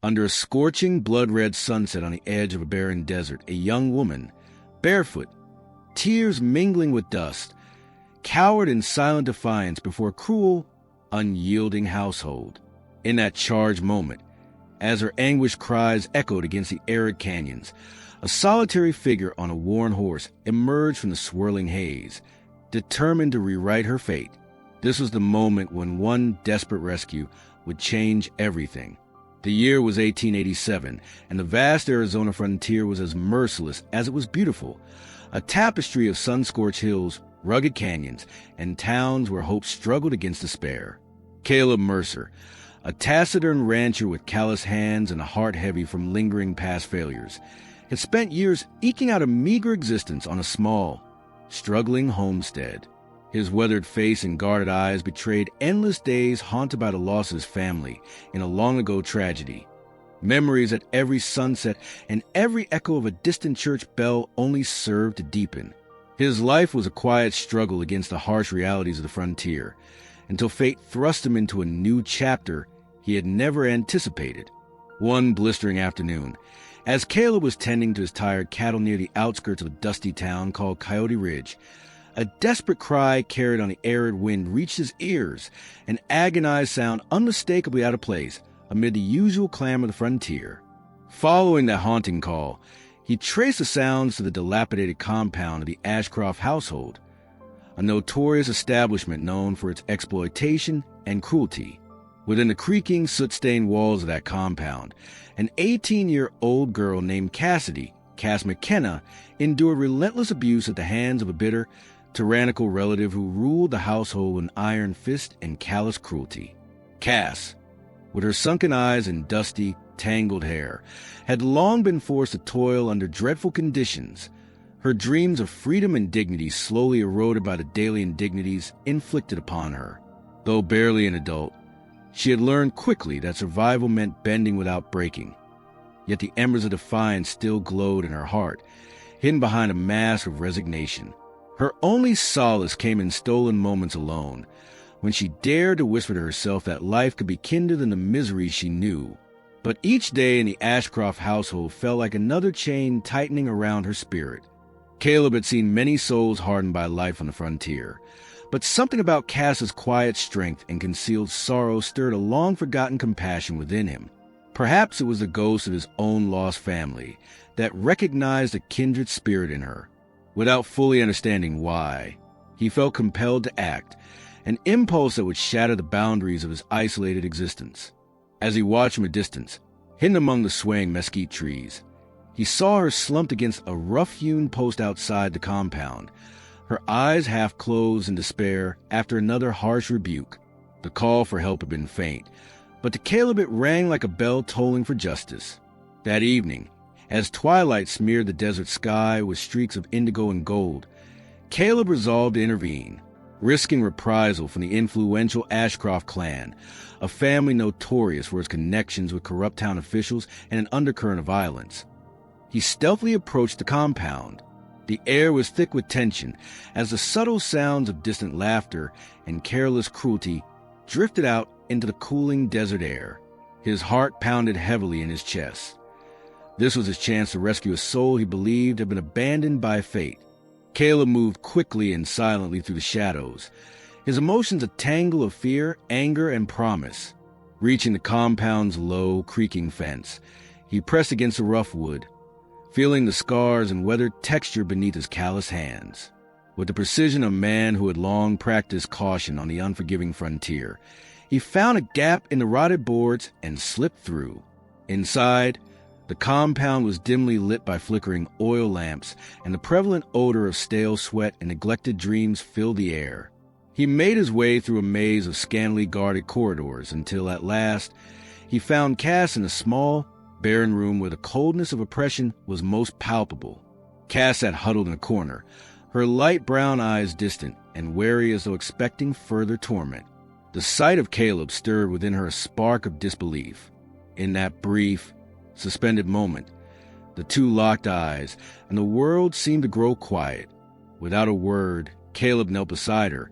Under a scorching, blood-red sunset on the edge of a barren desert, a young woman, barefoot, tears mingling with dust, cowered in silent defiance before a cruel, unyielding household. In that charged moment, as her anguished cries echoed against the arid canyons, a solitary figure on a worn horse emerged from the swirling haze, determined to rewrite her fate. This was the moment when one desperate rescue would change everything. The year was 1887, and the vast Arizona frontier was as merciless as it was beautiful, a tapestry of sun-scorched hills, rugged canyons, and towns where hope struggled against despair. Caleb Mercer, a taciturn rancher with callous hands and a heart heavy from lingering past failures, had spent years eking out a meager existence on a small, struggling homestead. His weathered face and guarded eyes betrayed endless days haunted by the loss of his family in a long-ago tragedy. Memories at every sunset and every echo of a distant church bell only served to deepen. His life was a quiet struggle against the harsh realities of the frontier, until fate thrust him into a new chapter he had never anticipated. One blistering afternoon, as Caleb was tending to his tired cattle near the outskirts of a dusty town called Coyote Ridge, a desperate cry carried on the arid wind reached his ears, an agonized sound unmistakably out of place amid the usual clamor of the frontier. Following that haunting call, he traced the sounds to the dilapidated compound of the Ashcroft household, a notorious establishment known for its exploitation and cruelty. Within the creaking, soot-stained walls of that compound, an 18-year-old girl named Cass McKenna, endured relentless abuse at the hands of a bitter, tyrannical relative who ruled the household with an iron fist and callous cruelty. Cass, with her sunken eyes and dusty, tangled hair, had long been forced to toil under dreadful conditions, her dreams of freedom and dignity slowly eroded by the daily indignities inflicted upon her. Though barely an adult, she had learned quickly that survival meant bending without breaking. Yet the embers of defiance still glowed in her heart, hidden behind a mask of resignation. Her only solace came in stolen moments alone, when she dared to whisper to herself that life could be kinder than the misery she knew. But each day in the Ashcroft household felt like another chain tightening around her spirit. Caleb had seen many souls hardened by life on the frontier, but something about Cass's quiet strength and concealed sorrow stirred a long-forgotten compassion within him. Perhaps it was the ghost of his own lost family that recognized a kindred spirit in her. Without fully understanding why, he felt compelled to act, an impulse that would shatter the boundaries of his isolated existence. As he watched from a distance, hidden among the swaying mesquite trees, he saw her slumped against a rough-hewn post outside the compound, her eyes half closed in despair after another harsh rebuke. The call for help had been faint, but to Caleb it rang like a bell tolling for justice. That evening, as twilight smeared the desert sky with streaks of indigo and gold, Caleb resolved to intervene, risking reprisal from the influential Ashcroft clan, a family notorious for its connections with corrupt town officials and an undercurrent of violence. He stealthily approached the compound. The air was thick with tension as the subtle sounds of distant laughter and careless cruelty drifted out into the cooling desert air. His heart pounded heavily in his chest. This was his chance to rescue a soul he believed had been abandoned by fate. Caleb moved quickly and silently through the shadows, his emotions a tangle of fear, anger, and promise. Reaching the compound's low, creaking fence, he pressed against the rough wood, feeling the scars and weathered texture beneath his callous hands. With the precision of a man who had long practiced caution on the unforgiving frontier, he found a gap in the rotted boards and slipped through. Inside, the compound was dimly lit by flickering oil lamps, and the prevalent odor of stale sweat and neglected dreams filled the air. He made his way through a maze of scantily guarded corridors until, at last, he found Cass in a small, barren room where the coldness of oppression was most palpable. Cass sat huddled in a corner, her light brown eyes distant and wary as though expecting further torment. The sight of Caleb stirred within her a spark of disbelief. In that brief, suspended moment, the two locked eyes, and the world seemed to grow quiet. Without a word, Caleb knelt beside her,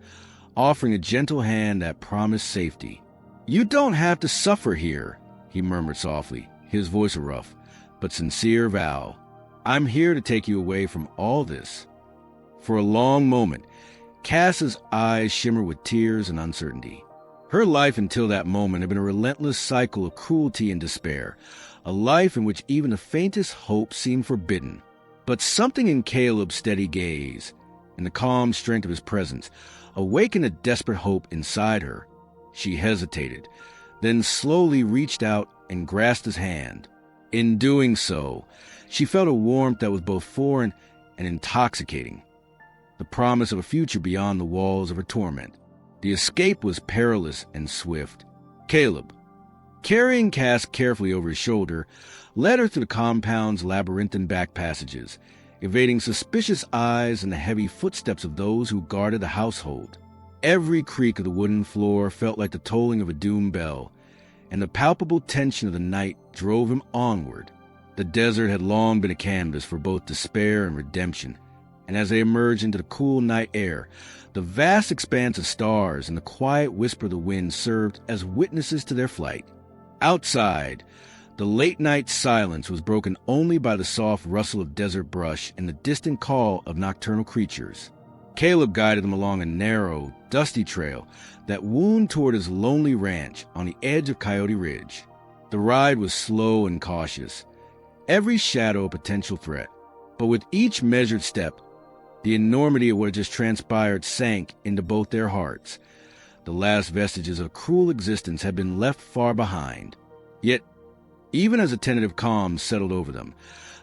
offering a gentle hand that promised safety. "You don't have to suffer here," he murmured softly, his voice a rough but sincere vow. "I'm here to take you away from all this." For a long moment, Cass's eyes shimmered with tears and uncertainty. Her life until that moment had been a relentless cycle of cruelty and despair, a life in which even the faintest hope seemed forbidden. But something in Caleb's steady gaze, in the calm strength of his presence, awakened a desperate hope inside her. She hesitated, then slowly reached out and grasped his hand. In doing so, she felt a warmth that was both foreign and intoxicating, the promise of a future beyond the walls of her torment. The escape was perilous and swift. Caleb, carrying Cass carefully over his shoulder, led her through the compound's labyrinthine back passages, evading suspicious eyes and the heavy footsteps of those who guarded the household. Every creak of the wooden floor felt like the tolling of a doomed bell, and the palpable tension of the night drove him onward. The desert had long been a canvas for both despair and redemption, and as they emerged into the cool night air, the vast expanse of stars and the quiet whisper of the wind served as witnesses to their flight. Outside, the late-night silence was broken only by the soft rustle of desert brush and the distant call of nocturnal creatures. Caleb guided them along a narrow, dusty trail that wound toward his lonely ranch on the edge of Coyote Ridge. The ride was slow and cautious, every shadow a potential threat. But with each measured step, the enormity of what had just transpired sank into both their hearts. The last vestiges of cruel existence had been left far behind. Yet, even as a tentative calm settled over them,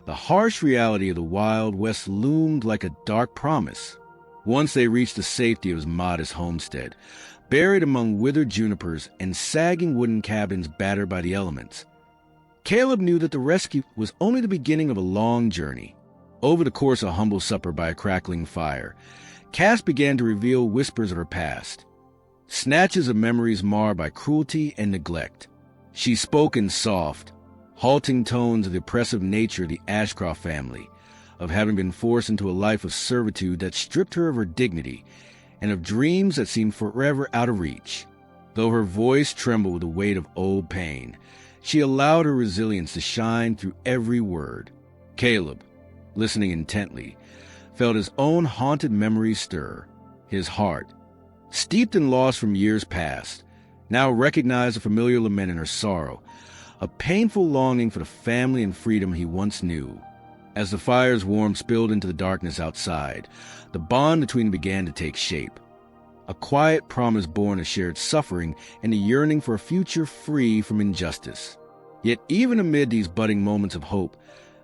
the harsh reality of the Wild West loomed like a dark promise. Once they reached the safety of his modest homestead, buried among withered junipers and sagging wooden cabins battered by the elements, Caleb knew that the rescue was only the beginning of a long journey. Over the course of a humble supper by a crackling fire, Cass began to reveal whispers of her past, snatches of memories marred by cruelty and neglect. She spoke in soft, halting tones of the oppressive nature of the Ashcroft family, of having been forced into a life of servitude that stripped her of her dignity, and of dreams that seemed forever out of reach. Though her voice trembled with the weight of old pain, she allowed her resilience to shine through every word. Caleb, listening intently, felt his own haunted memories stir. His heart, steeped in loss from years past, now recognized a familiar lament in her sorrow, a painful longing for the family and freedom he once knew. As the fire's warmth spilled into the darkness outside, the bond between them began to take shape. A quiet promise born of shared suffering and a yearning for a future free from injustice. Yet even amid these budding moments of hope,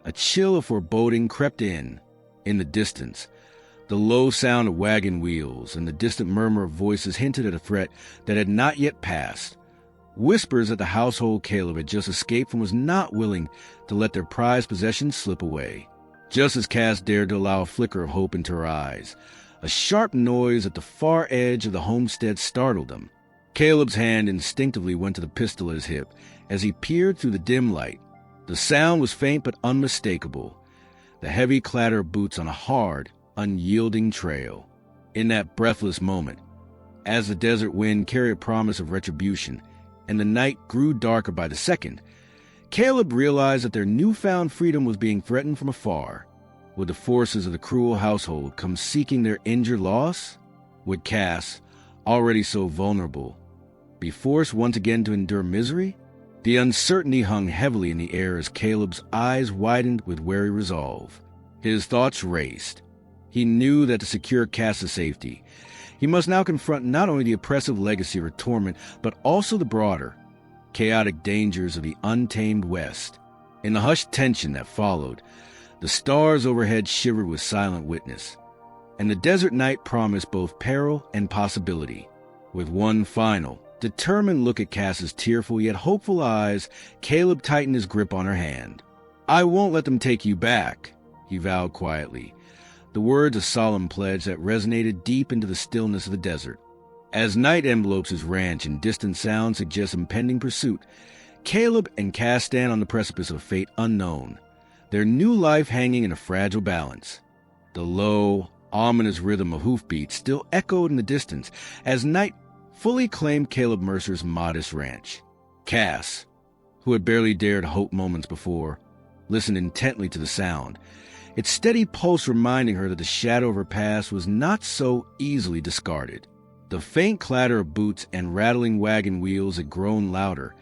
a chill of foreboding crept in. In the distance, the low sound of wagon wheels and the distant murmur of voices hinted at a threat that had not yet passed. Whispers that the household Caleb had just escaped from was not willing to let their prized possessions slip away. Just as Cass dared to allow a flicker of hope into her eyes, a sharp noise at the far edge of the homestead startled them. Caleb's hand instinctively went to the pistol at his hip as he peered through the dim light. The sound was faint but unmistakable, the heavy clatter of boots on a hard, unyielding trail. In that breathless moment, as the desert wind carried a promise of retribution, and the night grew darker by the second, Caleb realized that their newfound freedom was being threatened from afar. Would the forces of the cruel household come seeking their injured loss? Would Cass, already so vulnerable, be forced once again to endure misery? The uncertainty hung heavily in the air as Caleb's eyes widened with wary resolve. His thoughts raced. He knew that to secure Cass's safety, he must now confront not only the oppressive legacy of her torment, but also the broader, chaotic dangers of the untamed West. In the hushed tension that followed, the stars overhead shivered with silent witness, and the desert night promised both peril and possibility. With one final, determined look at Cass's tearful yet hopeful eyes, Caleb tightened his grip on her hand. "I won't let them take you back," he vowed quietly, the words a solemn pledge that resonated deep into the stillness of the desert. As night envelopes his ranch and distant sounds suggest impending pursuit, Caleb and Cass stand on the precipice of a fate unknown, their new life hanging in a fragile balance. The low, ominous rhythm of hoofbeats still echoed in the distance as night fully claimed Caleb Mercer's modest ranch. Cass, who had barely dared hope moments before, listened intently to the sound, its steady pulse reminding her that the shadow of her past was not so easily discarded. The faint clatter of boots and rattling wagon wheels had grown louder,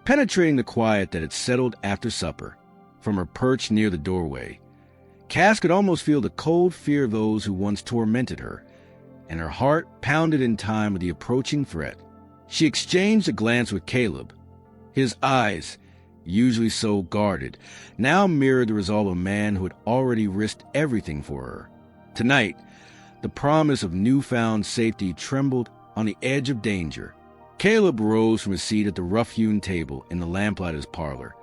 penetrating the quiet that had settled after supper. From her perch near the doorway, Cass could almost feel the cold fear of those who once tormented her, and her heart pounded in time with the approaching threat. She exchanged a glance with Caleb. His eyes, usually so guarded, now mirrored the resolve of a man who had already risked everything for her. Tonight, the promise of newfound safety trembled on the edge of danger. Caleb rose from his seat at the rough-hewn table in the lamplight of his parlor.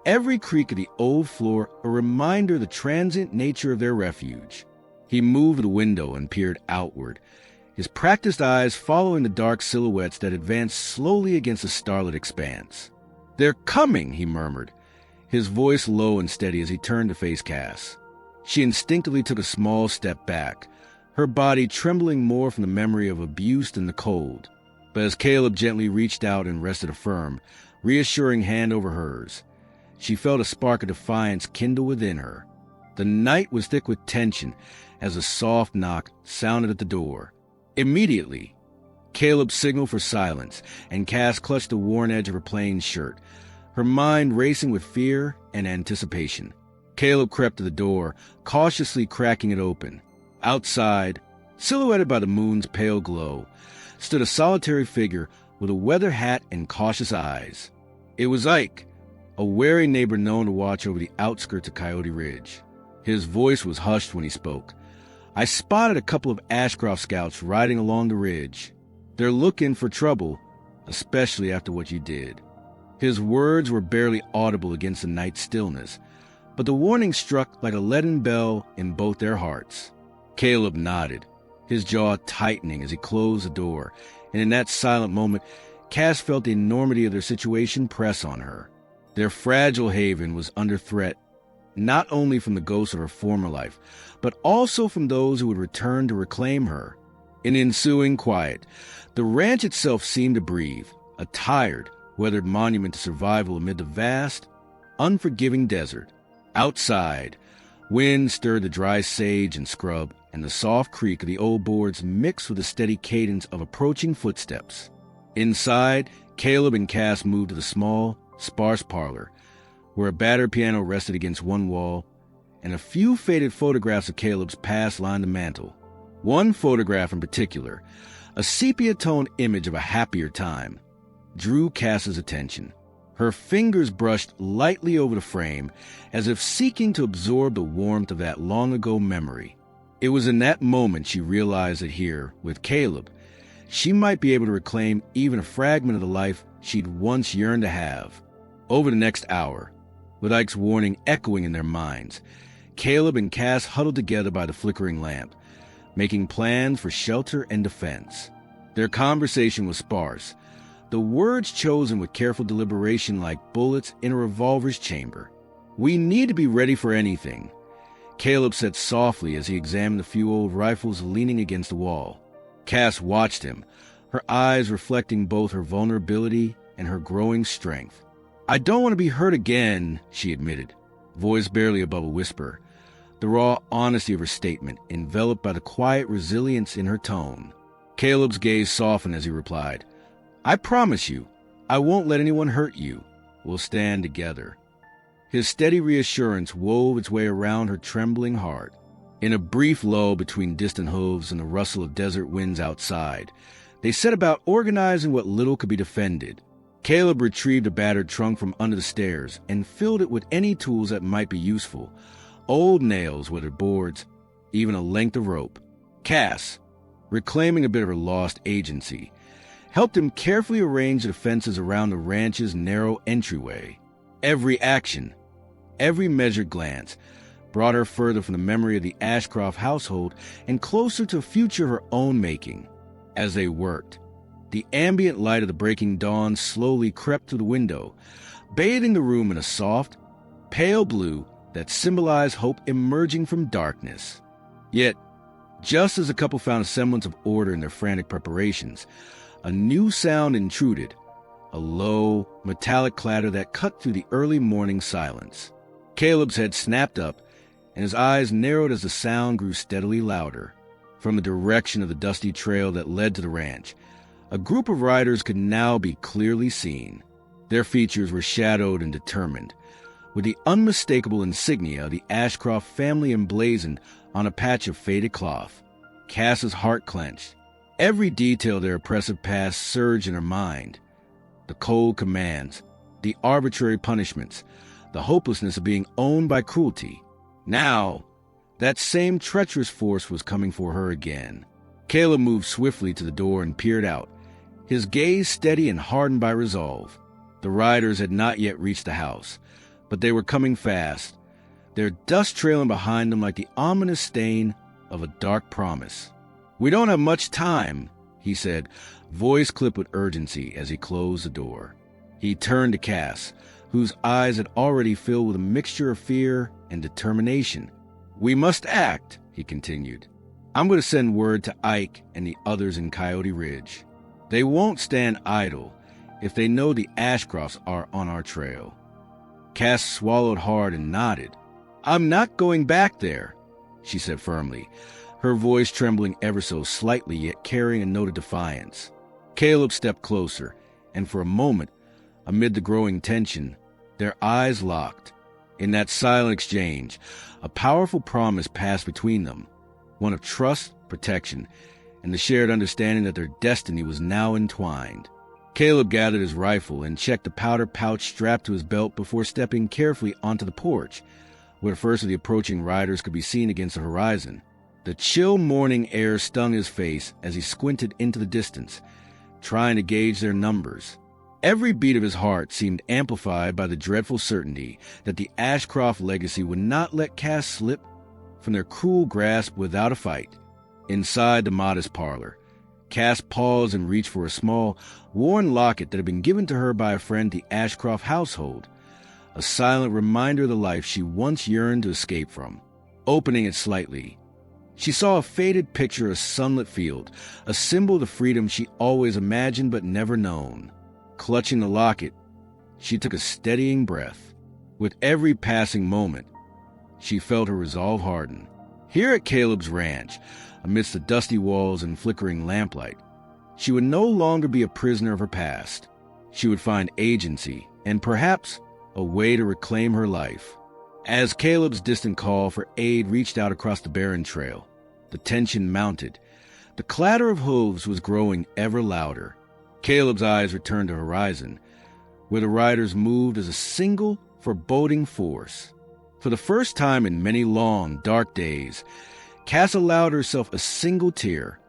Every creak of the old floor a reminder of the transient nature of their refuge. He moved to the window and peered outward, his practiced eyes following the dark silhouettes that advanced slowly against the starlit expanse. "They're coming," he murmured, his voice low and steady as he turned to face Cass. She instinctively took a small step back, her body trembling more from the memory of abuse than the cold. But as Caleb gently reached out and rested a firm, reassuring hand over hers, she felt a spark of defiance kindle within her. The night was thick with tension as a soft knock sounded at the door. Immediately, Caleb signaled for silence, and Cass clutched the worn edge of her plain shirt, her mind racing with fear and anticipation. Caleb crept to the door, cautiously cracking it open. Outside, silhouetted by the moon's pale glow, stood a solitary figure with a weather hat and cautious eyes. It was Ike, a wary neighbor known to watch over the outskirts of Coyote Ridge. His voice was hushed when he spoke. "I spotted a couple of Ashcroft scouts riding along the ridge. They're looking for trouble, especially after what you did." His words were barely audible against the night's stillness, but the warning struck like a leaden bell in both their hearts. Caleb nodded, his jaw tightening as he closed the door, and in that silent moment, Cass felt the enormity of their situation press on her. Their fragile haven was under threat, not only from the ghosts of her former life, but also from those who would return to reclaim her. In the ensuing quiet, the ranch itself seemed to breathe, a tired, weathered monument to survival amid the vast, unforgiving desert. Outside, wind stirred the dry sage and scrub, and the soft creak of the old boards mixed with the steady cadence of approaching footsteps. Inside, Caleb and Cass moved to the small, sparse parlor, where a battered piano rested against one wall, and a few faded photographs of Caleb's past lined the mantel. One photograph in particular, a sepia-toned image of a happier time, drew Cass's attention. Her fingers brushed lightly over the frame, as if seeking to absorb the warmth of that long-ago memory. It was in that moment she realized that here, with Caleb, she might be able to reclaim even a fragment of the life she'd once yearned to have. Over the next hour, with Ike's warning echoing in their minds, Caleb and Cass huddled together by the flickering lamp, making plans for shelter and defense. Their conversation was sparse, the words chosen with careful deliberation like bullets in a revolver's chamber. "We need to be ready for anything," Caleb said softly as he examined the few old rifles leaning against the wall. Cass watched him, her eyes reflecting both her vulnerability and her growing strength. "I don't want to be hurt again," she admitted, voice barely above a whisper, the raw honesty of her statement enveloped by the quiet resilience in her tone. Caleb's gaze softened as he replied, "I promise you, I won't let anyone hurt you. We'll stand together." His steady reassurance wove its way around her trembling heart. In a brief lull between distant hooves and the rustle of desert winds outside, they set about organizing what little could be defended. Caleb retrieved a battered trunk from under the stairs and filled it with any tools that might be useful, old nails, withered boards, even a length of rope. Cass, reclaiming a bit of her lost agency, helped him carefully arrange the fences around the ranch's narrow entryway. Every action, every measured glance, brought her further from the memory of the Ashcroft household and closer to a future of her own making. As they worked, the ambient light of the breaking dawn slowly crept through the window, bathing the room in a soft, pale blue that symbolized hope emerging from darkness. Yet, just as the couple found a semblance of order in their frantic preparations, a new sound intruded, a low, metallic clatter that cut through the early morning silence. Caleb's head snapped up, and his eyes narrowed as the sound grew steadily louder. From the direction of the dusty trail that led to the ranch, a group of riders could now be clearly seen. Their features were shadowed and determined, with the unmistakable insignia of the Ashcroft family emblazoned on a patch of faded cloth. Cass's heart clenched. Every detail of their oppressive past surged in her mind. The cold commands, the arbitrary punishments, the hopelessness of being owned by cruelty. Now, that same treacherous force was coming for her again. Caleb moved swiftly to the door and peered out, his gaze steady and hardened by resolve. The riders had not yet reached the house, but they were coming fast, their dust trailing behind them like the ominous stain of a dark promise. "We don't have much time," he said, voice clipped with urgency as he closed the door. He turned to Cass, whose eyes had already filled with a mixture of fear and determination. "We must act," he continued. "I'm going to send word to Ike and the others in Coyote Ridge. They won't stand idle if they know the Ashcrofts are on our trail." Cass swallowed hard and nodded. "I'm not going back there," she said firmly, her voice trembling ever so slightly yet carrying a note of defiance. Caleb stepped closer, and for a moment, amid the growing tension, their eyes locked. In that silent exchange, a powerful promise passed between them, one of trust, protection, and the shared understanding that their destiny was now entwined. Caleb gathered his rifle and checked the powder pouch strapped to his belt before stepping carefully onto the porch, where the first of the approaching riders could be seen against the horizon. The chill morning air stung his face as he squinted into the distance, trying to gauge their numbers. Every beat of his heart seemed amplified by the dreadful certainty that the Ashcroft legacy would not let Cass slip from their cruel grasp without a fight. Inside the modest parlor, Cass paused and reached for a small, worn locket that had been given to her by a friend of the Ashcroft household, a silent reminder of the life she once yearned to escape from. Opening it slightly, she saw a faded picture of a sunlit field, a symbol of the freedom she always imagined but never known. Clutching the locket, she took a steadying breath. With every passing moment, she felt her resolve harden. Here at Caleb's ranch, amidst the dusty walls and flickering lamplight, she would no longer be a prisoner of her past. She would find agency and perhaps a way to reclaim her life. As Caleb's distant call for aid reached out across the barren trail, the tension mounted. The clatter of hooves was growing ever louder. Caleb's eyes returned to the horizon, where the riders moved as a single, foreboding force. For the first time in many long, dark days, Cass allowed herself a single tear,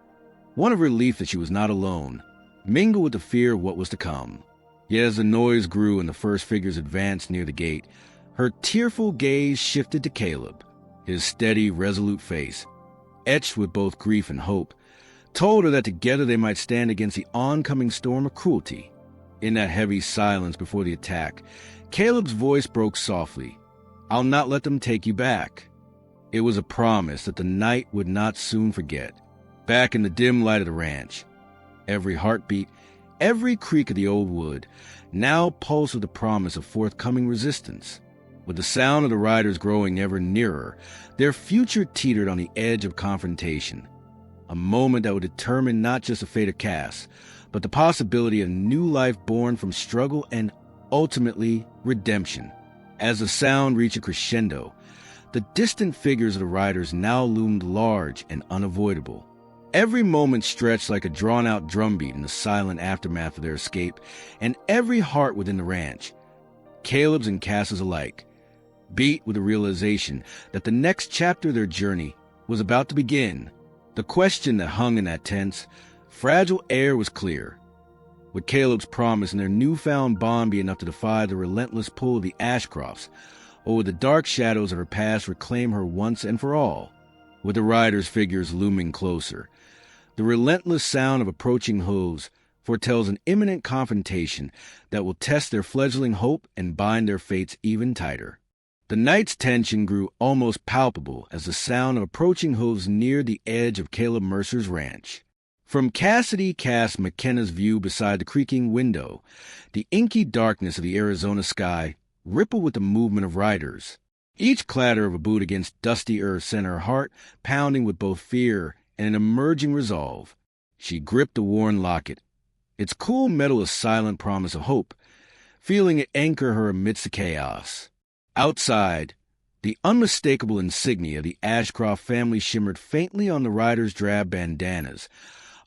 one of relief that she was not alone, mingled with the fear of what was to come. Yet as the noise grew and the first figures advanced near the gate, her tearful gaze shifted to Caleb. His steady, resolute face, etched with both grief and hope, told her that together they might stand against the oncoming storm of cruelty. In that heavy silence before the attack, Caleb's voice broke softly. "I'll not let them take you back." It was a promise that the night would not soon forget. Back in the dim light of the ranch, every heartbeat, every creak of the old wood, now pulsed with the promise of forthcoming resistance. With the sound of the riders growing ever nearer, their future teetered on the edge of confrontation. A moment that would determine not just the fate of Cass, but the possibility of new life born from struggle and, ultimately, redemption. As the sound reached a crescendo, the distant figures of the riders now loomed large and unavoidable. Every moment stretched like a drawn-out drumbeat in the silent aftermath of their escape, and every heart within the ranch, Caleb's and Cass's alike, beat with the realization that the next chapter of their journey was about to begin. The question that hung in that tense, fragile air was clear. Would Caleb's promise and their newfound bond be enough to defy the relentless pull of the Ashcrofts, or would the dark shadows of her past reclaim her once and for all? With the riders' figures looming closer, the relentless sound of approaching hooves foretells an imminent confrontation that will test their fledgling hope and bind their fates even tighter. The night's tension grew almost palpable as the sound of approaching hooves neared the edge of Caleb Mercer's ranch. From Cass McKenna's view beside the creaking window, the inky darkness of the Arizona sky rippled with the movement of riders. Each clatter of a boot against dusty earth sent her heart pounding with both fear and an emerging resolve. She gripped the worn locket, its cool metal a silent promise of hope, feeling it anchor her amidst the chaos. Outside, the unmistakable insignia of the Ashcroft family shimmered faintly on the riders' drab bandanas,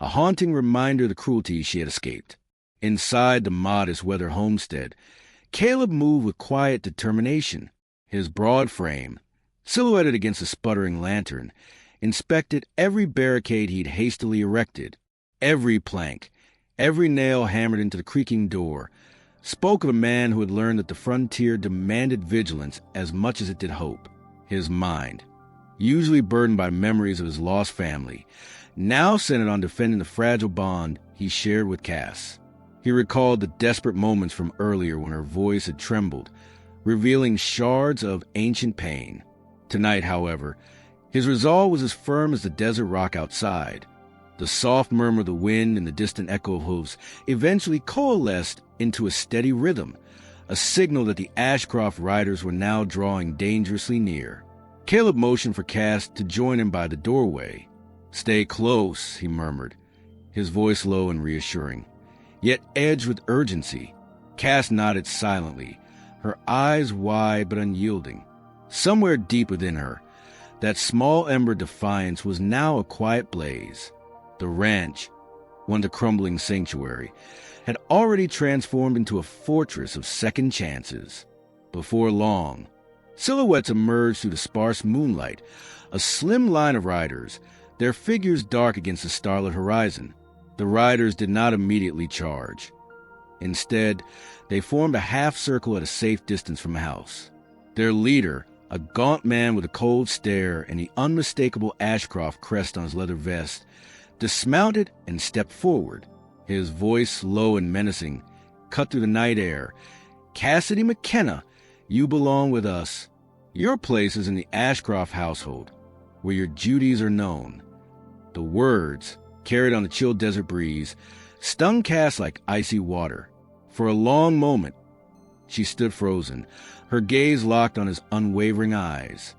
a haunting reminder of the cruelty she had escaped. Inside the modest weather homestead, Caleb moved with quiet determination. His broad frame, silhouetted against a sputtering lantern, inspected every barricade he'd hastily erected. Every plank, every nail hammered into the creaking door, spoke of a man who had learned that the frontier demanded vigilance as much as it did hope. His mind, usually burdened by memories of his lost family, now centered on defending the fragile bond he shared with Cass. He recalled the desperate moments from earlier when her voice had trembled, revealing shards of ancient pain. Tonight, however, his resolve was as firm as the desert rock outside. The soft murmur of the wind and the distant echo of hooves eventually coalesced into a steady rhythm, a signal that the Ashcroft riders were now drawing dangerously near. Caleb motioned for Cass to join him by the doorway. "Stay close," he murmured, his voice low and reassuring, yet edged with urgency. Cass nodded silently, her eyes wide but unyielding. Somewhere deep within her, that small ember defiance was now a quiet blaze. The ranch, once a crumbling sanctuary, had already transformed into a fortress of second chances. Before long, silhouettes emerged through the sparse moonlight, a slim line of riders, their figures dark against the starlit horizon. The riders did not immediately charge. Instead, they formed a half-circle at a safe distance from the house. Their leader, a gaunt man with a cold stare and the unmistakable Ashcroft crest on his leather vest, dismounted and stepped forward. His voice, low and menacing, cut through the night air. "Cassidy McKenna, you belong with us. Your place is in the Ashcroft household, where your duties are known." The words, carried on the chill desert breeze, stung Cass like icy water. For a long moment, she stood frozen, her gaze locked on his unwavering eyes.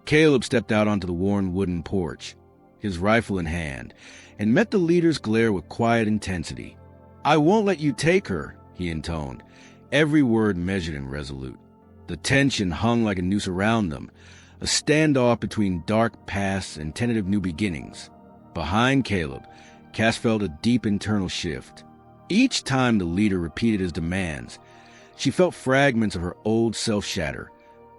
Caleb stepped out onto the worn wooden porch, his rifle in hand, and met the leader's glare with quiet intensity. "I won't let you take her," he intoned, every word measured and resolute. The tension hung like a noose around them, a standoff between dark pasts and tentative new beginnings. Behind Caleb, Cass felt a deep internal shift. Each time the leader repeated his demands, she felt fragments of her old self shatter,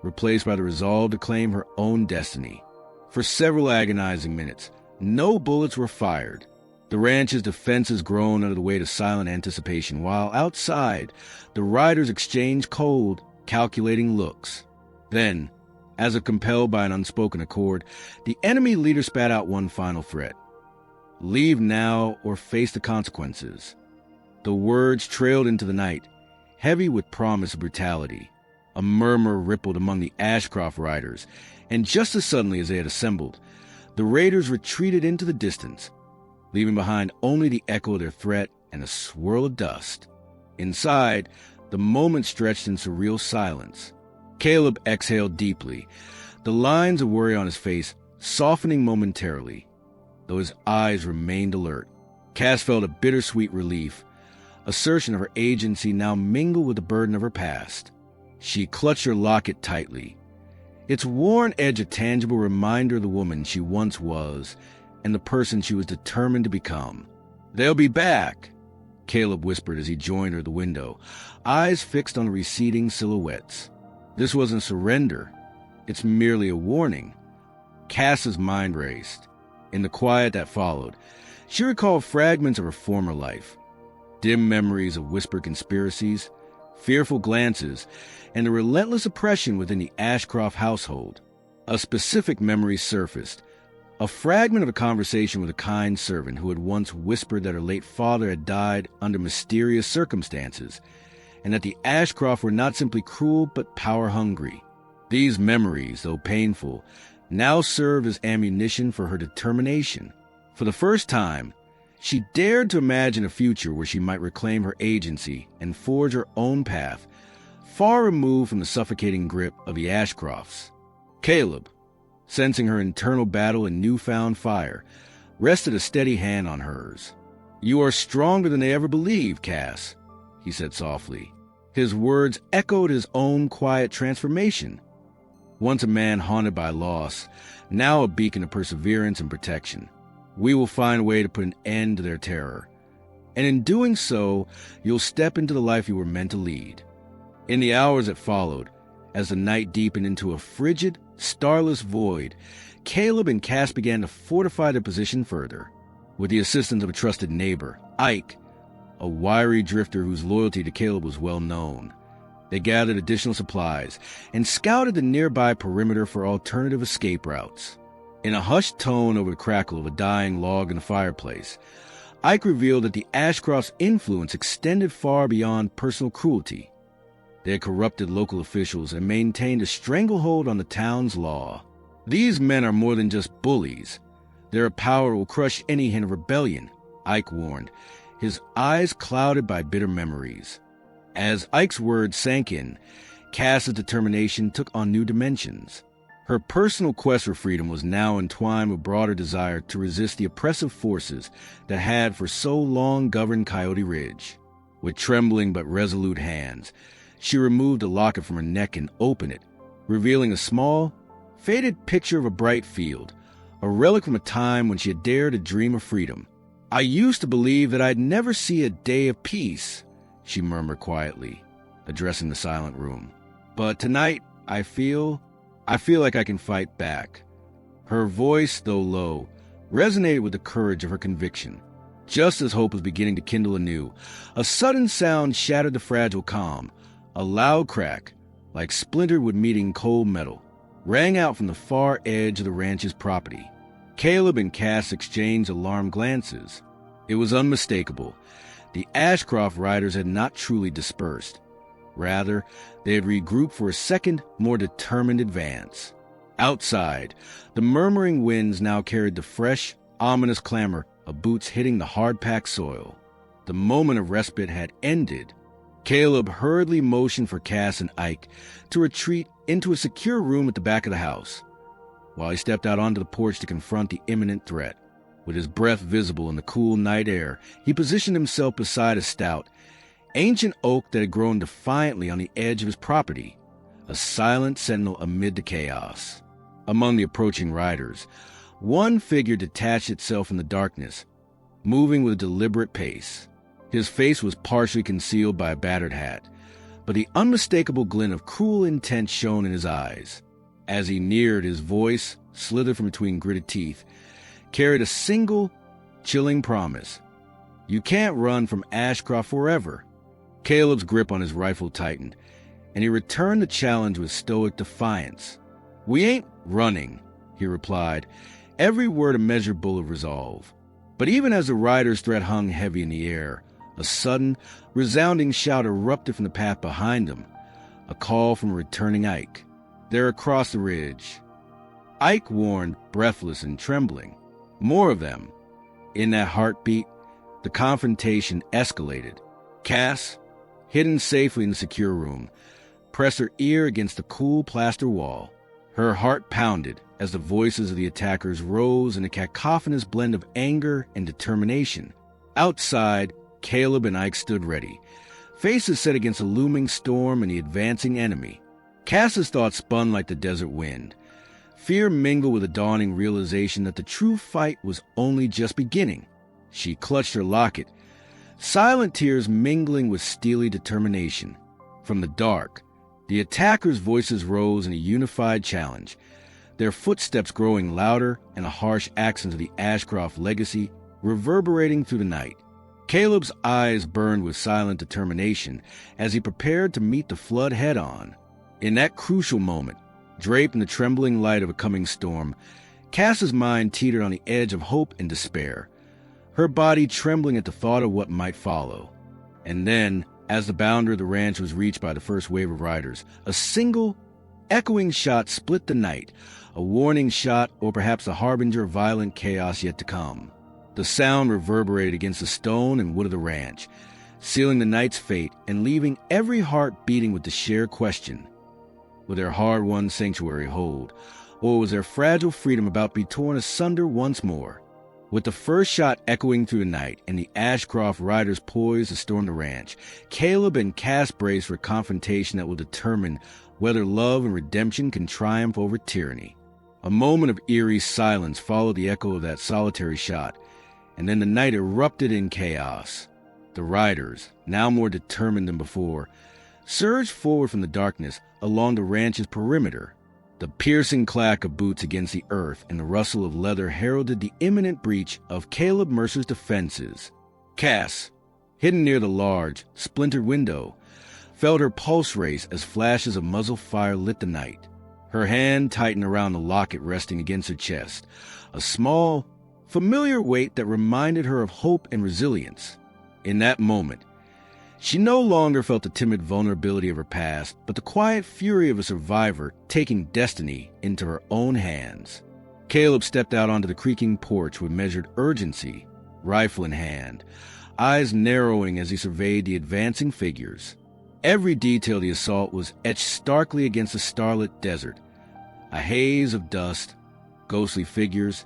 replaced by the resolve to claim her own destiny. For several agonizing minutes, no bullets were fired. The ranch's defenses groaned under the weight of silent anticipation, while outside, the riders exchanged cold, calculating looks. Then, as if compelled by an unspoken accord, the enemy leader spat out one final threat. "Leave now or face the consequences." The words trailed into the night, heavy with promise of brutality. A murmur rippled among the Ashcroft riders, and just as suddenly as they had assembled, the raiders retreated into the distance, leaving behind only the echo of their threat and a swirl of dust. Inside, the moment stretched in surreal silence. Caleb exhaled deeply, the lines of worry on his face softening momentarily, though his eyes remained alert. Cass felt a bittersweet relief, assertion of her agency now mingled with the burden of her past. She clutched her locket tightly, its worn edge a tangible reminder of the woman she once was and the person she was determined to become. "They'll be back," Caleb whispered as he joined her at the window, eyes fixed on the receding silhouettes. This wasn't surrender. It's merely a warning. Cass's mind raced. In the quiet that followed, she recalled fragments of her former life, dim memories of whispered conspiracies, fearful glances, and the relentless oppression within the Ashcroft household. A specific memory surfaced, a fragment of a conversation with a kind servant who had once whispered that her late father had died under mysterious circumstances, and that the Ashcroft were not simply cruel but power-hungry. These memories, though painful, now served as ammunition for her determination. For the first time, She dared to imagine a future where she might reclaim her agency and forge her own path, far removed from the suffocating grip of the Ashcrofts. Caleb, sensing her internal battle and newfound fire, rested a steady hand on hers. "You are stronger than they ever believed, Cass," he said softly. His words echoed his own quiet transformation. Once a man haunted by loss, now a beacon of perseverance and protection. We will find a way to put an end to their terror. And in doing so, you'll step into the life you were meant to lead. In the hours that followed, as the night deepened into a frigid, starless void, Caleb and Cass began to fortify their position further. With the assistance of a trusted neighbor, Ike, a wiry drifter whose loyalty to Caleb was well known, they gathered additional supplies and scouted the nearby perimeter for alternative escape routes. In a hushed tone over the crackle of a dying log in the fireplace, Ike revealed that the Ashcrofts' influence extended far beyond personal cruelty. They had corrupted local officials and maintained a stranglehold on the town's law. "These men are more than just bullies. Their power will crush any hint of rebellion," Ike warned, his eyes clouded by bitter memories. As Ike's words sank in, Cass's determination took on new dimensions. Her personal quest for freedom was now entwined with broader desire to resist the oppressive forces that had for so long governed Coyote Ridge. With trembling but resolute hands, she removed a locket from her neck and opened it, revealing a small, faded picture of a bright field, a relic from a time when she had dared to dream of freedom. "I used to believe that I'd never see a day of peace," she murmured quietly, addressing the silent room. "But tonight, I feel like I can fight back." Her voice, though low, resonated with the courage of her conviction. Just as hope was beginning to kindle anew, a sudden sound shattered the fragile calm. A loud crack, like splintered wood meeting cold metal, rang out from the far edge of the ranch's property. Caleb and Cass exchanged alarmed glances. It was unmistakable. The Ashcroft riders had not truly dispersed. Rather, they had regrouped for a second, more determined advance. Outside, the murmuring winds now carried the fresh, ominous clamor of boots hitting the hard-packed soil. The moment of respite had ended. Caleb hurriedly motioned for Cass and Ike to retreat into a secure room at the back of the house, while he stepped out onto the porch to confront the imminent threat. With his breath visible in the cool night air, he positioned himself beside a stout, ancient oak that had grown defiantly on the edge of his property, a silent sentinel amid the chaos. Among the approaching riders, one figure detached itself in the darkness, moving with a deliberate pace. His face was partially concealed by a battered hat, but the unmistakable glint of cruel intent shone in his eyes. As he neared, his voice, slithered from between gritted teeth, carried a single, chilling promise. "You can't run from Ashcroft forever." Caleb's grip on his rifle tightened, and he returned the challenge with stoic defiance. "We ain't running," he replied, every word a measured bull of resolve. But even as the rider's threat hung heavy in the air, a sudden, resounding shout erupted from the path behind them, a call from a returning Ike. "They're across the ridge." Ike warned, breathless and trembling. More of them. In that heartbeat, the confrontation escalated. Cass, hidden safely in the secure room, pressed her ear against the cool plaster wall. Her heart pounded as the voices of the attackers rose in a cacophonous blend of anger and determination. Outside, Caleb and Ike stood ready, faces set against a looming storm and the advancing enemy. Cass's thoughts spun like the desert wind. Fear mingled with a dawning realization that the true fight was only just beginning. She clutched her locket, silent tears mingling with steely determination. From the dark, the attackers' voices rose in a unified challenge, their footsteps growing louder and the harsh accents of the Ashcroft legacy reverberating through the night. Caleb's eyes burned with silent determination as he prepared to meet the flood head-on. In that crucial moment, draped in the trembling light of a coming storm, Cass's mind teetered on the edge of hope and despair, her body trembling at the thought of what might follow. And then, as the boundary of the ranch was reached by the first wave of riders, a single, echoing shot split the night, a warning shot or perhaps a harbinger of violent chaos yet to come. The sound reverberated against the stone and wood of the ranch, sealing the night's fate and leaving every heart beating with the shared question: would their hard-won sanctuary hold, or was their fragile freedom about to be torn asunder once more? With the first shot echoing through the night and the Ashcroft riders poised to storm the ranch, Caleb and Cass braced for a confrontation that will determine whether love and redemption can triumph over tyranny. A moment of eerie silence followed the echo of that solitary shot, and then the night erupted in chaos. The riders, now more determined than before, surged forward from the darkness along the ranch's perimeter. The piercing clack of boots against the earth and the rustle of leather heralded the imminent breach of Caleb Mercer's defenses. Cass, hidden near the large, splintered window, felt her pulse race as flashes of muzzle fire lit the night. Her hand tightened around the locket resting against her chest, a small, familiar weight that reminded her of hope and resilience. In that moment, she no longer felt the timid vulnerability of her past, but the quiet fury of a survivor taking destiny into her own hands. Caleb stepped out onto the creaking porch with measured urgency, rifle in hand, eyes narrowing as he surveyed the advancing figures. Every detail of the assault was etched starkly against the starlit desert. A haze of dust, ghostly figures,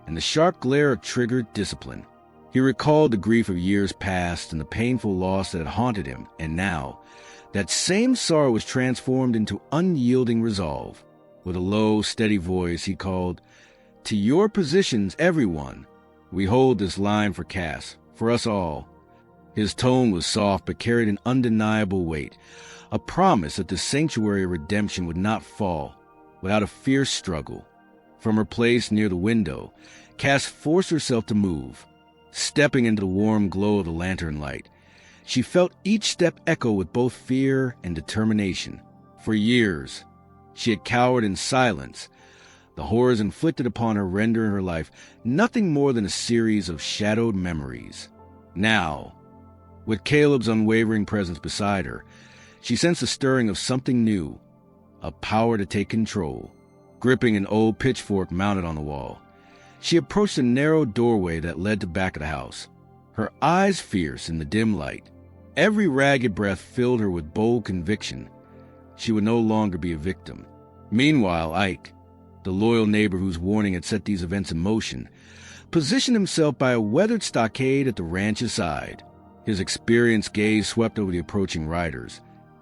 and the sharp glare of triggered discipline. He recalled the grief of years past and the painful loss that had haunted him, and now, that same sorrow was transformed into unyielding resolve. With a low, steady voice, he called, "To your positions, everyone. We hold this line for Cass, for us all." His tone was soft but carried an undeniable weight, a promise that the sanctuary of redemption would not fall without a fierce struggle. From her place near the window, Cass forced herself to move. Stepping into the warm glow of the lantern light, she felt each step echo with both fear and determination. For years, she had cowered in silence, the horrors inflicted upon her rendering her life nothing more than a series of shadowed memories. Now, with Caleb's unwavering presence beside her, she sensed the stirring of something new, a power to take control. Gripping an old pitchfork mounted on the wall, she approached a narrow doorway that led to the back of the house, her eyes fierce in the dim light. Every ragged breath filled her with bold conviction. She would no longer be a victim. Meanwhile, Ike, the loyal neighbor whose warning had set these events in motion, positioned himself by a weathered stockade at the ranch's side. His experienced gaze swept over the approaching riders,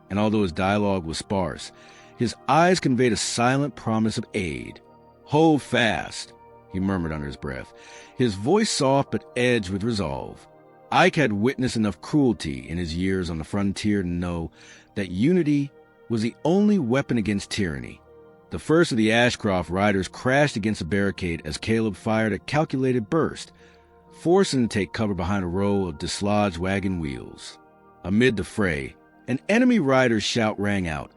and although his dialogue was sparse, his eyes conveyed a silent promise of aid. "Hold fast," he murmured under his breath, his voice soft but edged with resolve. Ike had witnessed enough cruelty in his years on the frontier to know that unity was the only weapon against tyranny. The first of the Ashcroft riders crashed against a barricade as Caleb fired a calculated burst, forcing them to take cover behind a row of dislodged wagon wheels. Amid the fray, an enemy rider's shout rang out,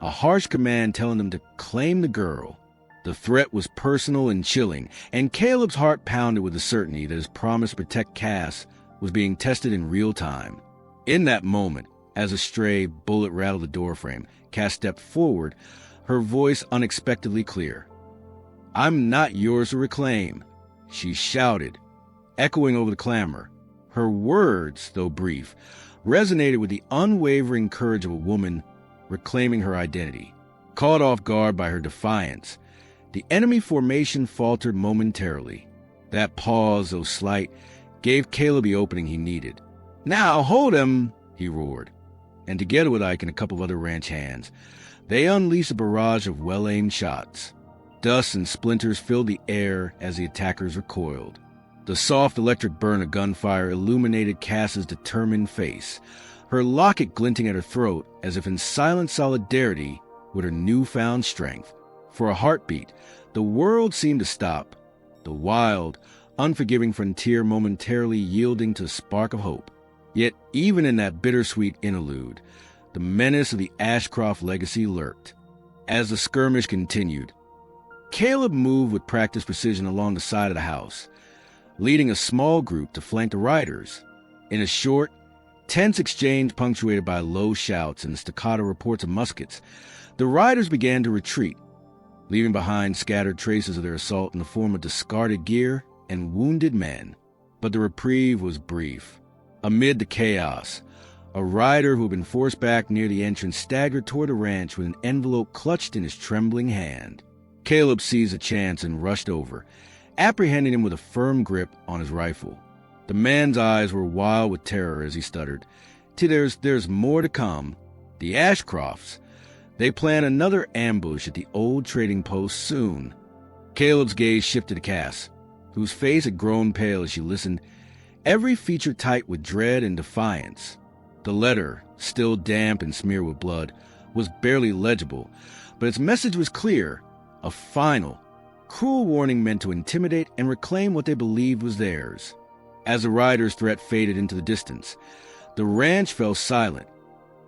a harsh command telling them to claim the girl. The threat was personal and chilling, and Caleb's heart pounded with the certainty that his promise to protect Cass was being tested in real time. In that moment, as a stray bullet rattled the doorframe, Cass stepped forward, her voice unexpectedly clear. "I'm not yours to reclaim," she shouted, echoing over the clamor. Her words, though brief, resonated with the unwavering courage of a woman reclaiming her identity. Caught off guard by her defiance, the enemy formation faltered momentarily. That pause, though slight, gave Caleb the opening he needed. "Now, hold him!" he roared. And together with Ike and a couple of other ranch hands, they unleashed a barrage of well-aimed shots. Dust and splinters filled the air as the attackers recoiled. The soft electric burn of gunfire illuminated Cass's determined face, her locket glinting at her throat as if in silent solidarity with her newfound strength. For a heartbeat, the world seemed to stop, the wild, unforgiving frontier momentarily yielding to a spark of hope. Yet even in that bittersweet interlude, the menace of the Ashcroft legacy lurked. As the skirmish continued, Caleb moved with practiced precision along the side of the house, leading a small group to flank the riders. In a short, tense exchange punctuated by low shouts and staccato reports of muskets, the riders began to retreat, leaving behind scattered traces of their assault in the form of discarded gear and wounded men. But the reprieve was brief. Amid the chaos, a rider who had been forced back near the entrance staggered toward the ranch with an envelope clutched in his trembling hand. Caleb seized a chance and rushed over, apprehending him with a firm grip on his rifle. The man's eyes were wild with terror as he stuttered, There's more to come. The Ashcrofts. They plan another ambush at the old trading post soon." Caleb's gaze shifted to Cass, whose face had grown pale as she listened, every feature tight with dread and defiance. The letter, still damp and smeared with blood, was barely legible, but its message was clear, a final, cruel warning meant to intimidate and reclaim what they believed was theirs. As the rider's threat faded into the distance, the ranch fell silent,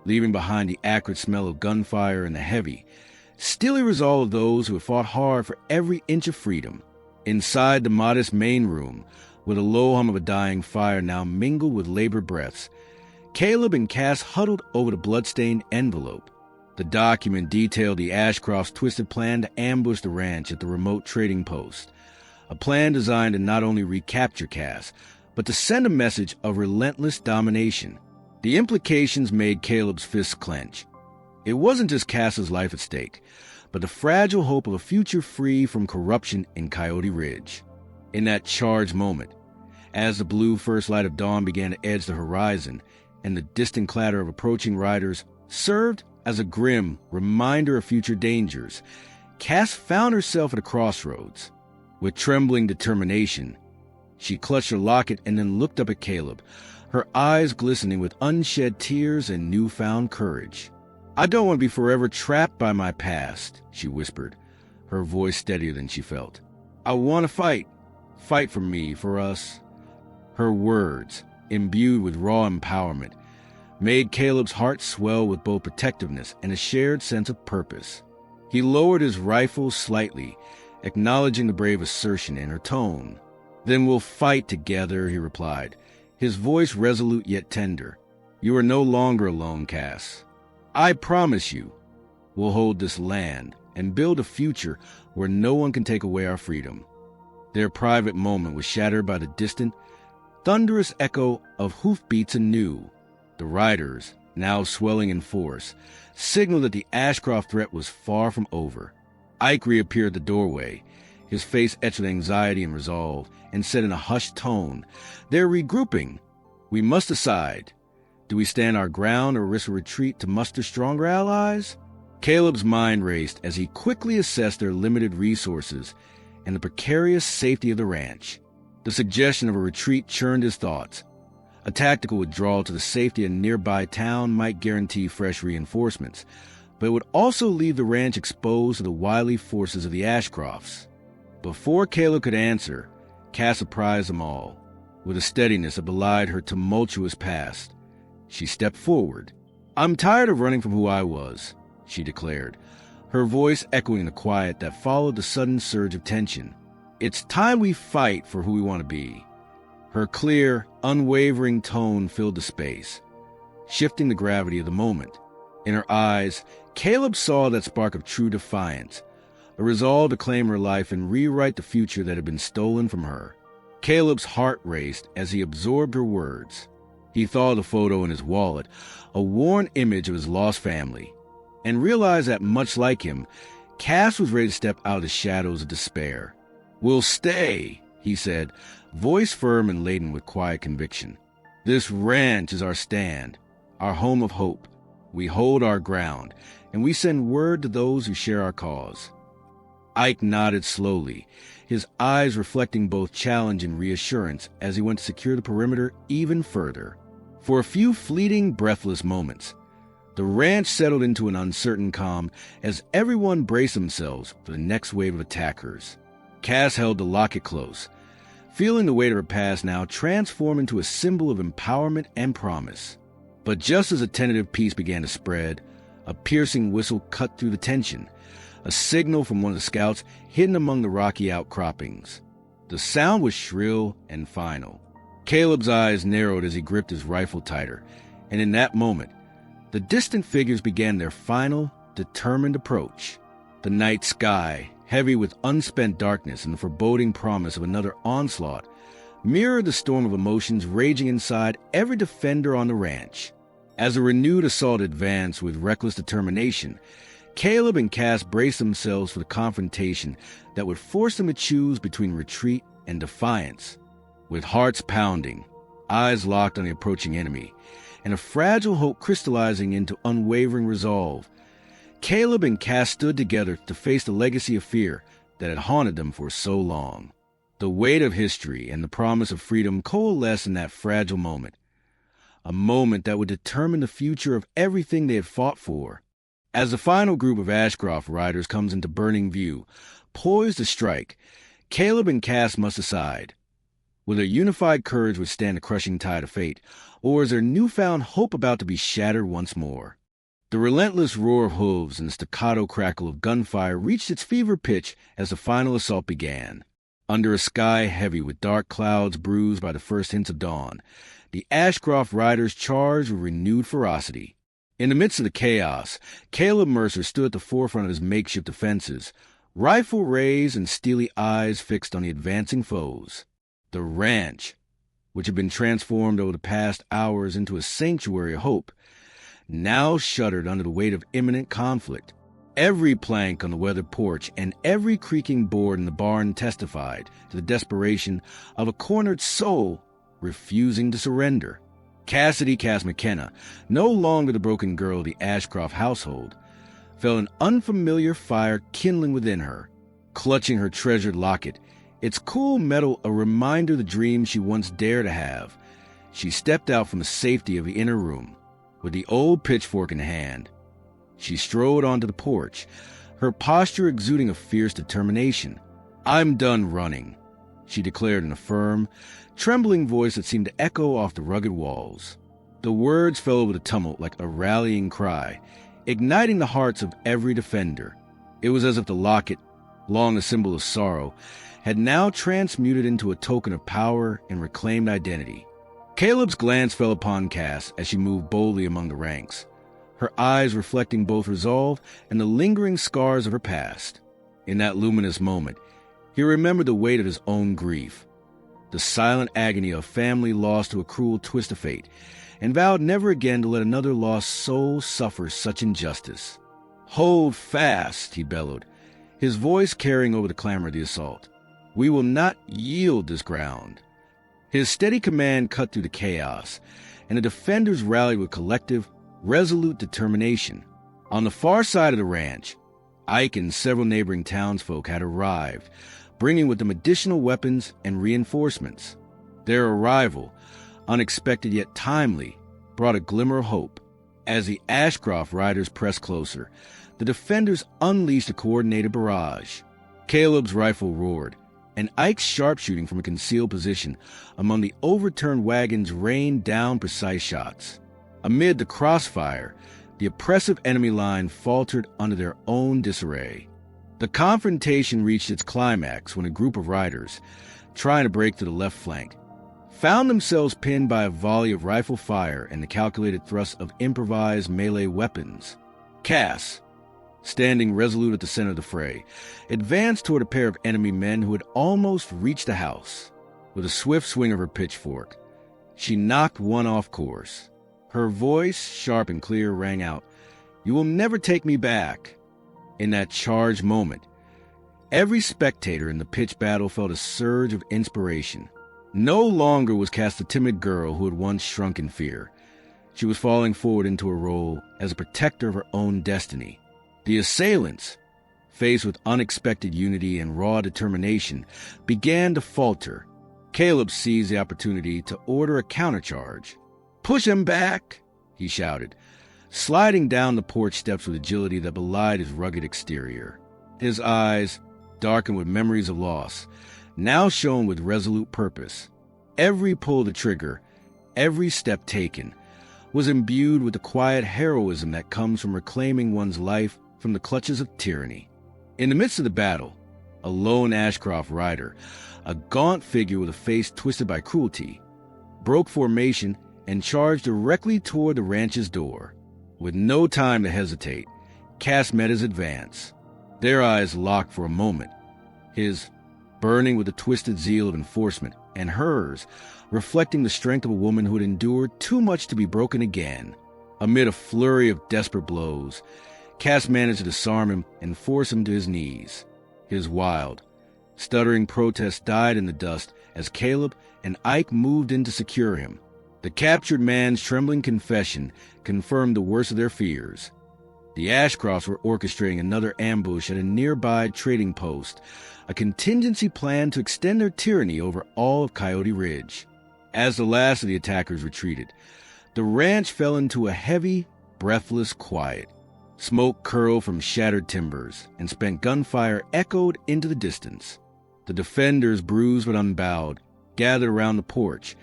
leaving behind the acrid smell of gunfire and the heavy, steely resolve of those who had fought hard for every inch of freedom. Inside the modest main room, where the low hum of a dying fire now mingled with labored breaths, Caleb and Cass huddled over the blood-stained envelope. The document detailed the Ashcrofts' twisted plan to ambush the ranch at the remote trading post, a plan designed to not only recapture Cass, but to send a message of relentless domination. The implications made Caleb's fists clench. It wasn't just Cass's life at stake, but the fragile hope of a future free from corruption in Coyote Ridge. In that charged moment, as the blue first light of dawn began to edge the horizon and the distant clatter of approaching riders served as a grim reminder of future dangers, Cass found herself at a crossroads. With trembling determination, she clutched her locket and then looked up at Caleb, her eyes glistening with unshed tears and newfound courage. "I don't want to be forever trapped by my past," she whispered, her voice steadier than she felt. "I want to fight. Fight for me, for us." Her words, imbued with raw empowerment, made Caleb's heart swell with both protectiveness and a shared sense of purpose. He lowered his rifle slightly, acknowledging the brave assertion in her tone. "Then we'll fight together," he replied, his voice resolute yet tender. "You are no longer alone, Cass. I promise you, we'll hold this land and build a future where no one can take away our freedom." Their private moment was shattered by the distant, thunderous echo of hoofbeats anew. The riders, now swelling in force, signaled that the Ashcroft threat was far from over. Ike reappeared at the doorway, his face etched with anxiety and resolve, and said in a hushed tone, "They're regrouping. We must decide. Do we stand our ground or risk a retreat to muster stronger allies?" Caleb's mind raced as he quickly assessed their limited resources and the precarious safety of the ranch. The suggestion of a retreat churned his thoughts. A tactical withdrawal to the safety of a nearby town might guarantee fresh reinforcements, but it would also leave the ranch exposed to the wily forces of the Ashcrofts. Before Caleb could answer, Cass surprised them all. With a steadiness that belied her tumultuous past, she stepped forward. "I'm tired of running from who I was," she declared, her voice echoing the quiet that followed the sudden surge of tension. "It's time we fight for who we want to be." Her clear, unwavering tone filled the space, shifting the gravity of the moment. In her eyes, Caleb saw that spark of true defiance, a resolve to claim her life and rewrite the future that had been stolen from her. Caleb's heart raced as he absorbed her words. He thought of the photo in his wallet, a worn image of his lost family, and realized that, much like him, Cass was ready to step out of the shadows of despair. "We'll stay," he said, voice firm and laden with quiet conviction. "This ranch is our stand, our home of hope. We hold our ground, and we send word to those who share our cause." Ike nodded slowly, his eyes reflecting both challenge and reassurance as he went to secure the perimeter even further. For a few fleeting, breathless moments, the ranch settled into an uncertain calm as everyone braced themselves for the next wave of attackers. Cass held the locket close, feeling the weight of her past now transform into a symbol of empowerment and promise. But just as a tentative peace began to spread, a piercing whistle cut through the tension, a signal from one of the scouts hidden among the rocky outcroppings. The sound was shrill and final. Caleb's eyes narrowed as he gripped his rifle tighter, and in that moment, the distant figures began their final, determined approach. The night sky, heavy with unspent darkness and the foreboding promise of another onslaught, mirrored the storm of emotions raging inside every defender on the ranch. As a renewed assault advanced with reckless determination, Caleb and Cass braced themselves for the confrontation that would force them to choose between retreat and defiance. With hearts pounding, eyes locked on the approaching enemy, and a fragile hope crystallizing into unwavering resolve, Caleb and Cass stood together to face the legacy of fear that had haunted them for so long. The weight of history and the promise of freedom coalesced in that fragile moment, a moment that would determine the future of everything they had fought for. As the final group of Ashcroft riders comes into burning view, poised to strike, Caleb and Cass must decide. Will their unified courage withstand the crushing tide of fate, or is their newfound hope about to be shattered once more? The relentless roar of hooves and the staccato crackle of gunfire reached its fever pitch as the final assault began. Under a sky heavy with dark clouds bruised by the first hints of dawn, the Ashcroft riders charged with renewed ferocity. In the midst of the chaos, Caleb Mercer stood at the forefront of his makeshift defenses, rifle raised and steely eyes fixed on the advancing foes. The ranch, which had been transformed over the past hours into a sanctuary of hope, now shuddered under the weight of imminent conflict. Every plank on the weathered porch and every creaking board in the barn testified to the desperation of a cornered soul refusing to surrender. Cass McKenna, no longer the broken girl of the Ashcroft household, felt an unfamiliar fire kindling within her. Clutching her treasured locket, its cool metal a reminder of the dream she once dared to have, she stepped out from the safety of the inner room. With the old pitchfork in hand, she strode onto the porch, her posture exuding a fierce determination. "I'm done running," she declared in a firm, trembling voice that seemed to echo off the rugged walls. The words fell over the tumult like a rallying cry, igniting the hearts of every defender. It was as if the locket, long a symbol of sorrow, had now transmuted into a token of power and reclaimed identity. Caleb's glance fell upon Cass as she moved boldly among the ranks, her eyes reflecting both resolve and the lingering scars of her past. In that luminous moment, he remembered the weight of his own grief, the silent agony of family lost to a cruel twist of fate, and vowed never again to let another lost soul suffer such injustice. "Hold fast," he bellowed, his voice carrying over the clamor of the assault. "We will not yield this ground." His steady command cut through the chaos, and the defenders rallied with collective, resolute determination. On the far side of the ranch, Ike and several neighboring townsfolk had arrived, bringing with them additional weapons and reinforcements. Their arrival, unexpected yet timely, brought a glimmer of hope. As the Ashcroft riders pressed closer, the defenders unleashed a coordinated barrage. Caleb's rifle roared, and Ike's sharpshooting from a concealed position among the overturned wagons rained down precise shots. Amid the crossfire, the oppressive enemy line faltered under their own disarray. The confrontation reached its climax when a group of riders, trying to break to the left flank, found themselves pinned by a volley of rifle fire and the calculated thrust of improvised melee weapons. Cass, standing resolute at the center of the fray, advanced toward a pair of enemy men who had almost reached the house. With a swift swing of her pitchfork, she knocked one off course. Her voice, sharp and clear, rang out, "You will never take me back." In that charged moment, every spectator in the pitched battle felt a surge of inspiration. No longer was Cass the timid girl who had once shrunk in fear. She was falling forward into a role as a protector of her own destiny. The assailants, faced with unexpected unity and raw determination, began to falter. Caleb seized the opportunity to order a countercharge. "Push him back," he shouted, sliding down the porch steps with agility that belied his rugged exterior. His eyes, darkened with memories of loss, now shone with resolute purpose. Every pull of the trigger, every step taken, was imbued with the quiet heroism that comes from reclaiming one's life from the clutches of tyranny. In the midst of the battle, a lone Ashcroft rider, a gaunt figure with a face twisted by cruelty, broke formation and charged directly toward the ranch's door. With no time to hesitate, Cass met his advance. Their eyes locked for a moment. His burning with the twisted zeal of enforcement, and hers, reflecting the strength of a woman who had endured too much to be broken again. Amid a flurry of desperate blows, Cass managed to disarm him and force him to his knees. His wild, stuttering protest died in the dust as Caleb and Ike moved in to secure him. The captured man's trembling confession confirmed the worst of their fears. The Ashcrofts were orchestrating another ambush at a nearby trading post, a contingency plan to extend their tyranny over all of Coyote Ridge. As the last of the attackers retreated, the ranch fell into a heavy, breathless quiet. Smoke curled from shattered timbers, and spent gunfire echoed into the distance. The defenders, bruised but unbowed, gathered around the porch,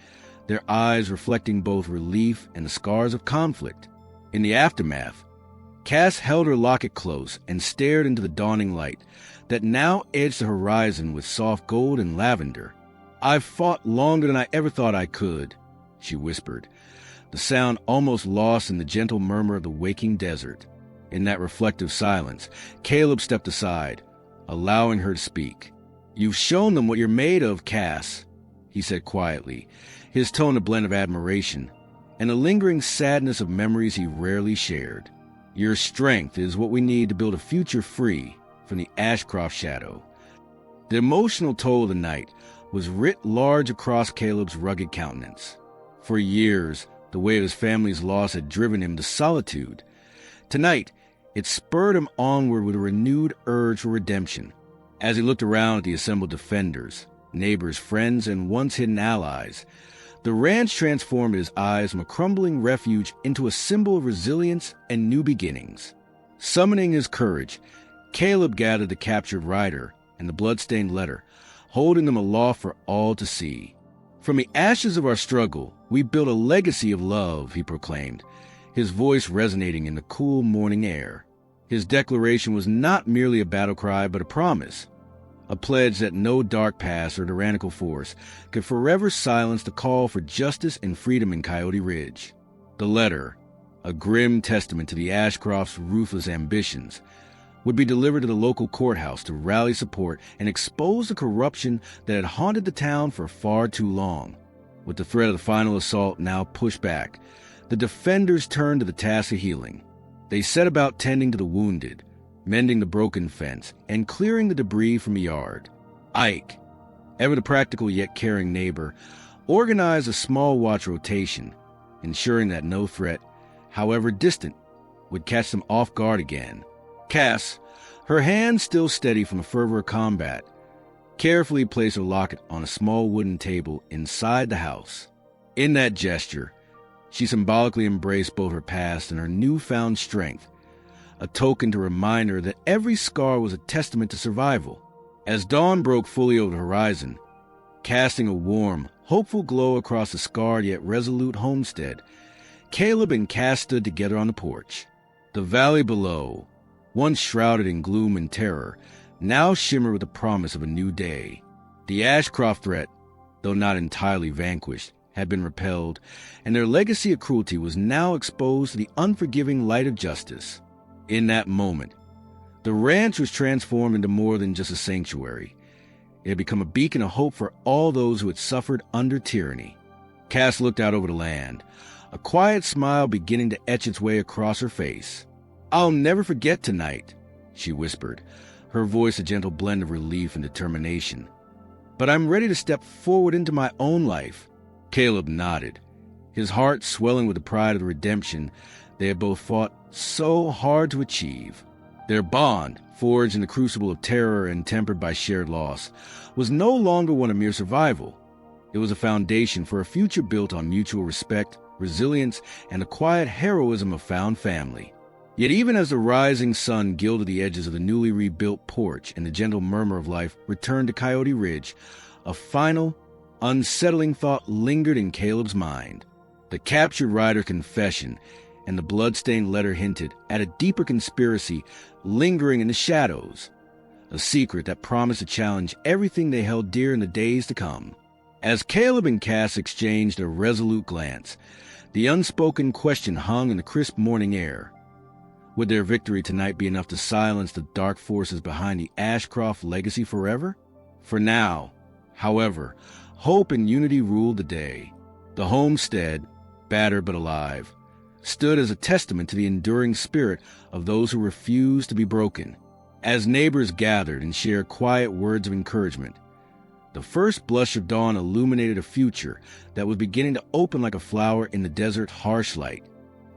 their eyes reflecting both relief and the scars of conflict. In the aftermath, Cass held her locket close and stared into the dawning light that now edged the horizon with soft gold and lavender. "I've fought longer than I ever thought I could," she whispered, the sound almost lost in the gentle murmur of the waking desert. In that reflective silence, Caleb stepped aside, allowing her to speak. "You've shown them what you're made of, Cass," he said quietly, his tone a blend of admiration and a lingering sadness of memories he rarely shared. "Your strength is what we need to build a future free from the Ashcroft shadow." The emotional toll of the night was writ large across Caleb's rugged countenance. For years, the weight of his family's loss had driven him to solitude. Tonight, it spurred him onward with a renewed urge for redemption. As he looked around at the assembled defenders, neighbors, friends, and once hidden allies, the ranch transformed his eyes from a crumbling refuge into a symbol of resilience and new beginnings. Summoning his courage, Caleb gathered the captured rider and the blood-stained letter, holding them aloft for all to see. "From the ashes of our struggle, we built a legacy of love," he proclaimed, his voice resonating in the cool morning air. His declaration was not merely a battle cry, but a promise, a pledge that no dark past or tyrannical force could forever silence the call for justice and freedom in Coyote Ridge. The letter, a grim testament to the Ashcrofts' ruthless ambitions, would be delivered to the local courthouse to rally support and expose the corruption that had haunted the town for far too long. With the threat of the final assault now pushed back, the defenders turned to the task of healing. They set about tending to the wounded, mending the broken fence, and clearing the debris from the yard. Ike, ever the practical yet caring neighbor, organized a small watch rotation, ensuring that no threat, however distant, would catch them off guard again. Cass, her hand still steady from the fervor of combat, carefully placed her locket on a small wooden table inside the house. In that gesture, she symbolically embraced both her past and her newfound strength, a token to remind her that every scar was a testament to survival. As dawn broke fully over the horizon, casting a warm, hopeful glow across the scarred yet resolute homestead, Caleb and Cass stood together on the porch. The valley below, once shrouded in gloom and terror, now shimmered with the promise of a new day. The Ashcroft threat, though not entirely vanquished, had been repelled, and their legacy of cruelty was now exposed to the unforgiving light of justice. In that moment, the ranch was transformed into more than just a sanctuary. It had become a beacon of hope for all those who had suffered under tyranny. Cass looked out over the land, a quiet smile beginning to etch its way across her face. "I'll never forget tonight," she whispered, her voice a gentle blend of relief and determination. "But I'm ready to step forward into my own life." Caleb nodded, his heart swelling with the pride of the redemption they had both fought so hard to achieve. Their bond, forged in the crucible of terror and tempered by shared loss, was no longer one of mere survival. It was a foundation for a future built on mutual respect, resilience, and the quiet heroism of found family. Yet even as the rising sun gilded the edges of the newly rebuilt porch and the gentle murmur of life returned to Coyote Ridge, a final, unsettling thought lingered in Caleb's mind. The captured rider's confession and the blood-stained letter hinted at a deeper conspiracy lingering in the shadows, a secret that promised to challenge everything they held dear in the days to come. As Caleb and Cass exchanged a resolute glance, the unspoken question hung in the crisp morning air. Would their victory tonight be enough to silence the dark forces behind the Ashcroft legacy forever? For now, however, hope and unity ruled the day. The homestead, battered but alive, stood as a testament to the enduring spirit of those who refused to be broken. As neighbors gathered and shared quiet words of encouragement, the first blush of dawn illuminated a future that was beginning to open like a flower in the desert's harsh light.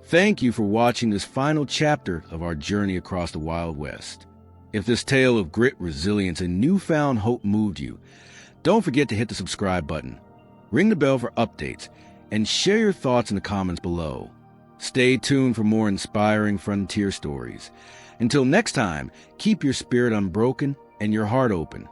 Thank you for watching this final chapter of our journey across the Wild West. If this tale of grit, resilience, and newfound hope moved you, don't forget to hit the subscribe button, ring the bell for updates, and share your thoughts in the comments below. Stay tuned for more inspiring frontier stories. Until next time, keep your spirit unbroken and your heart open.